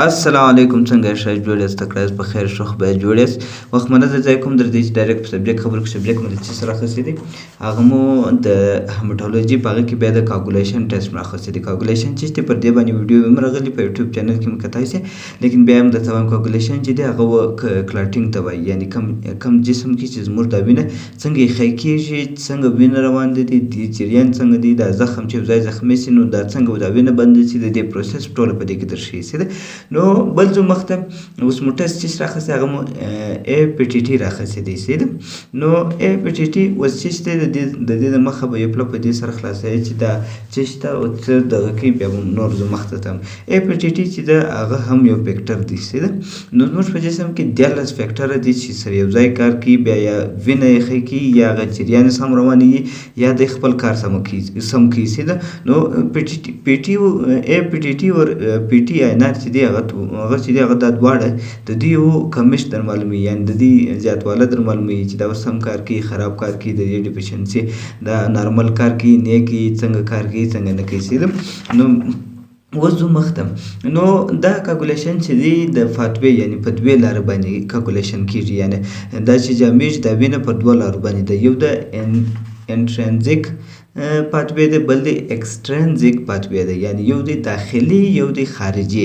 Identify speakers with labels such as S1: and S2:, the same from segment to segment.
S1: السلام علیکم، څنګه ښه جوړ یاست؟ تکړه یاست، په خیر ښه خدای جوړ یاست. وخت منظر ځای کوم در دې چې ډایرکټ په سبجیکټ خبرو کې سبجیکټ مو د څه سره اخیستی دی، هغه مو د هیماټولوژي په هغه کې بیا د کاګولیشن ټیسټ مو اخیستی دی. کاګولیشن چې دی پر دې باندې ویډیو هم راغلی په یوټیوب چینل کې مو کتای سئ، لیکن بیا هم درته وایم کاګولیشن چې دی هغه کلاټینګ ته وایي، یعنې کم جسم کې چې زموږ دا وینه څنګه ایښی کېږي، څنګه وینه روان دی، د جریان څنګه دی، دا زخم چې یو ځای زخمي سي نو دا څنګه دا وینه بنده سي، د دې پروسس ټوله په دې کې درښیي سي ده. نو بل ځو مخته اوس مو ټسټ چې راخیستی هغه مو ای پی ټي ټي راخیستی سي ده. نو ای پی ټي ټي اوس چې دی د دې د مخه به یو پله په دې سره خلاصوي چې دا څه شته او څه دغه کوي، بیا به نور ځو مخته ته. ای پی ټي ټي چې ده هغه هم یو فیکټر دی سي ده. نو زموږ په جسم کې 14 فیکټره دي چې سره یو ځای کار کوي، بیا یا وینه ایښی کوي یا هغه جریان سم روانوي یا د خپل کار سم کوي سي ده. نو ای پی ټي ټي او پی ټي آینات چې دی هغه چې دی هغه دا دواړه د دې یو کمښت در معلوموي، یعنې د دې زیاتوالی در معلوموي چې دا اوس سم کار کوي، خراب کار کوي، د دې ډیفیشنسي دا نارمل کار کوي، نه کوي، څنګه کار کوي، څنګه نه کوي سي ده. نو اوس ځو مخته. نو دا کاګولیشن چې دی د فاتوې یعنې په دوې لارې باندې کاګولیشن کېږي، یعنې دا چې جامد دا وینه په دوه لارو باندې ده، یو د انټرنزیک پاتوې ده، بل د اکسټرنزیک پاتوې ده، یعنې یو دی داخلي یو دی خارجي.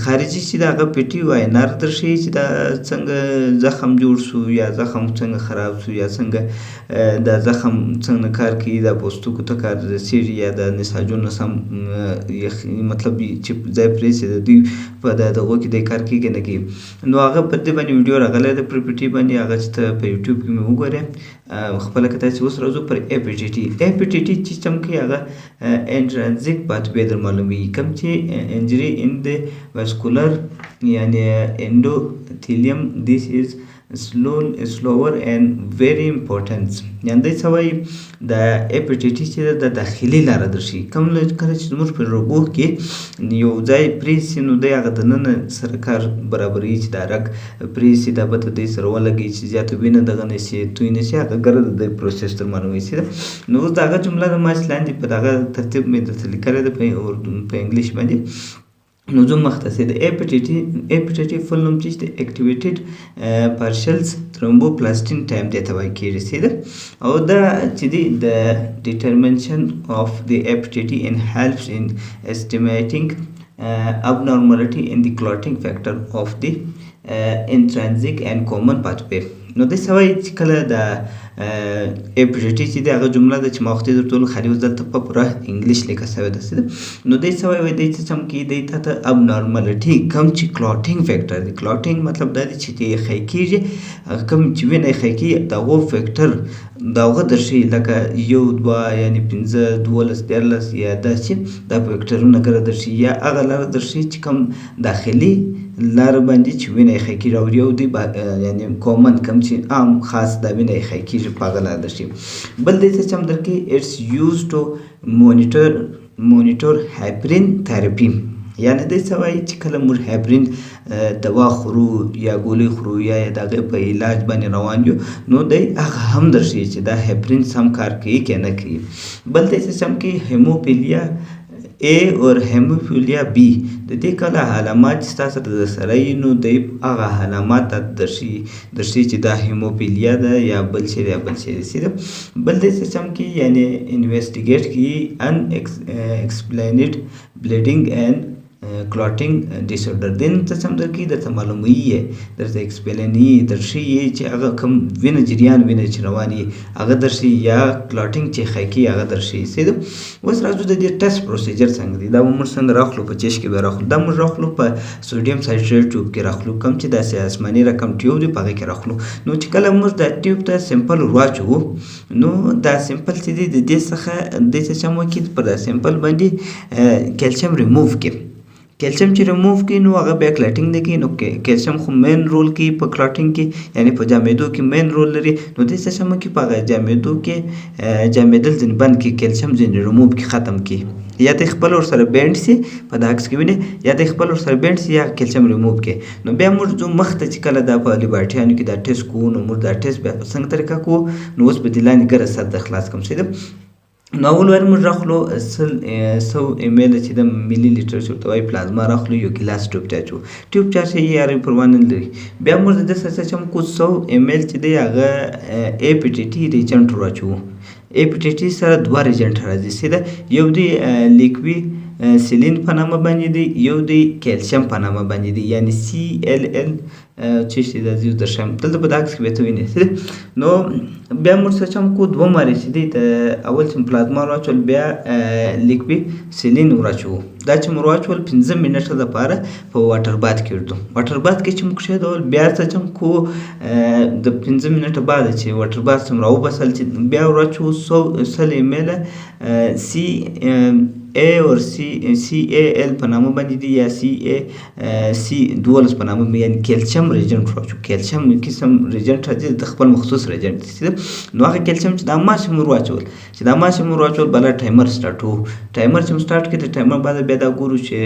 S1: خارجي چې د هغه پی ټي او آی ان آر درښیي چې دا څنګه زخم جوړ سو یا زخم څنګه خراب سو یا څنګه دا زخم څنګه کار کوي، دا پوستکو ته کار رسېږي یا د نساجونو سم مطلب چې ځای پرې سي د دوی په دغو کې دی کار کوي که نه کوي. نو هغه په دې باندې ویډیو راغلی ده پر پی ټي باندې، هغه چې ته په یوټیوب کې مې وګورې خپله کتای سي. اوس راځو پر ای پی ټي ټي. ای پی ټي ټي چې کوم کوي هغه انټرنزیک پاتوې در معلوموي، کوم چې انجري ان د واسکولر یعنې انډوتیلیم دیس از slower and very important. یعنې دی څه وایي د ای پی ټي ټي چې ده د داخلي لاره درښیي. کله چې زموږ په رګو کې یو ځای پرې سي نو دی هغه دننه سره کار برابروي چې دا رګ پرې سي، دا به دی سره ولګوي چې زیاته وینه دغه نه سي، توی نه سي، هغه ګره د پروسس در معلوموي سي ده. نو اوس د هغه جمله د ماش لاندې په دغه ترتیب مې درته لیکلی ده په انګلیش باندې. نو زه مخته سي د ای پی ټي ټي فل نوم چې دی اکټیویټډ پارشلز ترومبوپلاسټین ټایم دې ته وایي کېږي سي ده. او دا چې دی د ډیټرمنیشن اف د ای پی ټي ټي ان هیلپس ان اسټیمیټینګ abnormality in the clotting factor of the intrinsic and common pathway. نو دی څه وایي چې کله د ای پی ټي ټي چې دی هغه جمله ده چې ما وختې در ټولو خالي اوس دلته په پوره انګلیش لیکل سوې ده سي ده. نو دی څه وایي دی څه چم کوي، دی ته ابنارمالټي کوم چې کلاټینګ فیکټر دی. کلاټینګ مطلب دا دی چې ایښی کېږي، کوم چې وینه ایښی کېږي د هغو فیکټر د هغه درښیي، لکه 1 2 یعنې 15 12 13 یا داسې دا فیکټرونه ګره درښیي، یا هغه لاره درښیي چې کوم داخلي لاره باندې چې وینه ایښی کېږي، او یو دی یعنې کومن کوم چې عام خاص دا وینه ایښی کېږي په هغه لاره درښیي. بل دی څه چم درکوي اټس یوز ټو مونیټور هایپرین تھراپي. یعنې دی څه وایي چې کله موږ هایپرین دوا خورو یا ګولۍ خورو یا د هغې په علاج باندې روان یو، نو دی هغه هم درښیي چې دا هایپرین سم کار کوي که نه کوي. بل دی څه چم کوي هیموفیلیا A اور هیموفیلیا B. د دې کله علامات چې تاسو سره سره یي نو دی هغه علامات درښیي چې دا هیموفیلیا ده یا بل شی دی یا بل شی دی سي ده. بل دی څه چم کوي یعنې انویسټیګیټ کوي ان ایکسپلینډ بلیډینګ اینډ کلاټینګ ډیسورډر. دین څه چم درکوي درته معلوموي یې درته ایکسپلینوي درښیي چې هغه کوم وینه جریان وینه چې روان یي هغه درښیي، یا کلاټینګ چې ایښی کېږي هغه درښیي سي ده. اوس راځو د دې ټیسټ پروسیجر څنګه دی. دا به موږ څنګه راخلو، په چشت کې به راخلو. دا موږ راخلو په سوډیم سایټریټ ټیوب کې راخلو، کوم چې داسې آسماني رقم ټیوب دی په هغې کې راخلو. نو چې کله موږ دا ټیوب ته سمپل ور واچوو نو دا سمپل چې دی د دې څخه دې څه چم وکړي په دا سمپل باندې کیلشیم ریموو کړي. کیلشیم چې ریموو کړي نو هغه بیا کلاټینګ نه کوي. نو کیلشیم خو مین رول کوي په کلاټینګ کې، یعنې په جامدو کې مین رول لري. نو دې څه چم وکړي په هغه جامدو کې جامدل ځینې بند کړي، کیلشیم ځینې ریموو کړي، ختم کړي، یا د خپل ورسره بینډ سي په دا عکس کې وینئ، یا د خپل ورسره بینډ سي یا کیلشیم ریموو کړي. نو بیا موږ ځو مخته چې کله دا په لیبارټریانو کې دا ټیسټ کوو نو موږ دا ټیسټ بیا په څنګه طریقه کوو. نو اوس به دې لاندې ګره سطحه خلاص کوم سي ده. نو اول واري موږ راخلو 100 ml چې د ملي لیټر چې ورته وایي پلازما راخلو، یو ګیلاس ټیوب چا اچوو. ټیوب چا چې یې هر پروا نه لري. بیا موږ د ده څه چم کو 100 ml چې دی هغه APTT ریجنټ ور اچوو. APTT سره دوه ریجنټ راځي سیده، یو دی لیکوي سیلین په نامه باندې دی، یو دی کیلشیم په نامه باندې دی، یعنی CLL چې شي دا زه درشم دلته په دا عکس کې به ته وینې. نو بیا موږ څه چم کو دوه مارې چې دی د اول چې پلازما ور واچول، بیا لیکوي سیلین ور اچوو. دا چې مو ور واچول 15 منټه دپاره په واټر باد کې ږدو. واټر باد کې چې موږ کښېښودل، بیا څه چم کو د 15 منټه بعد چې واټر باد څومره راوباسل چې بیا ور واچوو 100 ml اور CAL په نامه باندې دی، یا CAC12 په نامه باندې، یعنی کیلشیم ریجنټ واچوو. کیلشیم قسم ریجنټ راځي د خپل مخصوص ریجنټ دی. نو هغه کیلشیم چې دا ماشې مو ور واچول، بله ټایمر سټارټوو. ټایمر چې مو سټارټ کړي، د ټایمر بعد بیا دا ګورو چې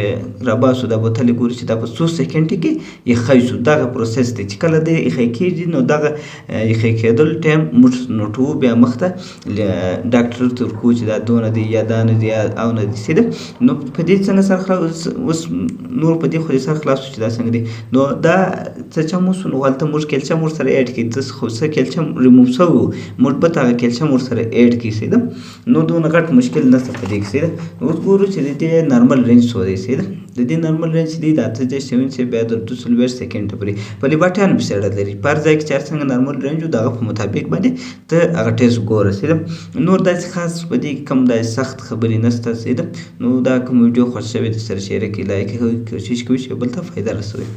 S1: راباسو دا بوتل یې ګورو چې دا په څو سکنډ کې یخی شو. دغه پروسس دی چې کله دی یخی کېږي، نو دغه یخی کېدل ټایم موږ نوټوو. بیا مخته ډاکټر ته ورکوو چې دا دونه دی یا دا نه دی یا او نه دی. نو په دې څنګه سر خلاص، اوس نور په دې خو سر خلاص شو چې دا څنګه دی. نو دا څه چم وسو، نو هلته موږ کیلشیم ورسره اډ کړي. خو څه کیلشیم ریموو سوی و، مثبت هغه کیلشیم ورسره اډ کړي سیده. نو دونه غټ مشکل نشته په دې کې سیده. اوس ګورو چې د دې نارمل رینج څو دی سیده. د دې نارمل رینج چې دی د 8.7 چې بیا د 240 سکنډ پورې په لیباټیانو پسې اړه لري. په هر ځای کې چې هر څنګه نارمل رینج و، د هغه په مطابق باندې ته هغه ټیسټ ګوره سیده. نور داسې خاص په دې کې کوم داسې سخت خبرې نشته سیده. نو دا کوم ویډیو خوښ شوی د سره شیر کړئ، لایک کوئ، کوشش کوئ چې بل ته فایده رسوئ.